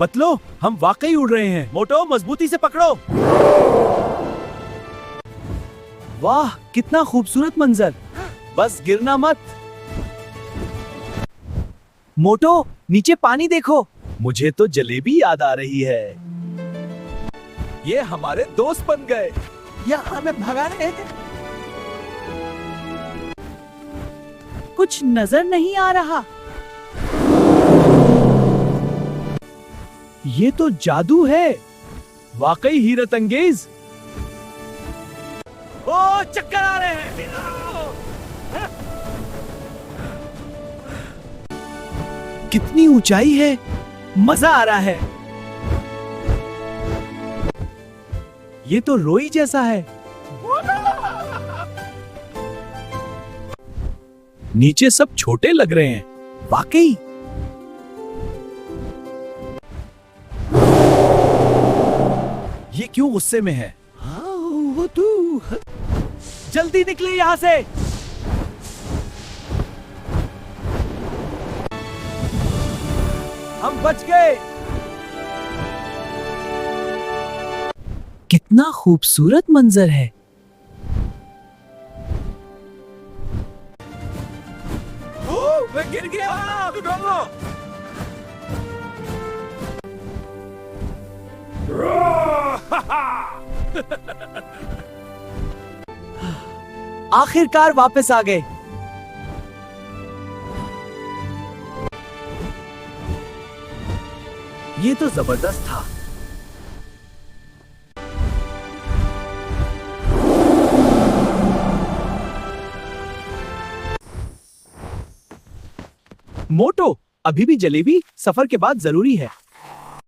पतलो, हम वाकई उड़ रहे हैं। मोटो, मजबूती से पकड़ो। वाह, कितना खूबसूरत मंजर। बस गिरना मत। मोटो, नीचे पानी देखो। मुझे तो जलेबी याद आ रही है। ये हमारे दोस्त बन गए। या हमें भगा रहे हैं। कुछ नजर नहीं आ रहा। ये तो जादू है। वाकई हैरत अंगेज। ओ, चक्कर आ रहे हैं। कितनी ऊंचाई है। मजा आ रहा है। ये तो रोई जैसा है। नीचे सब छोटे लग रहे हैं। वाकई। ये क्यों गुस्से में है? हाँ, वो तू। जल्दी निकले यहां से। हम बच गए। कितना खूबसूरत मंजर है। मैं गिर गया। आखिरकार वापस आ गए। ये तो जबरदस्त था। मोटो, अभी भी जलेबी सफर के बाद जरूरी है।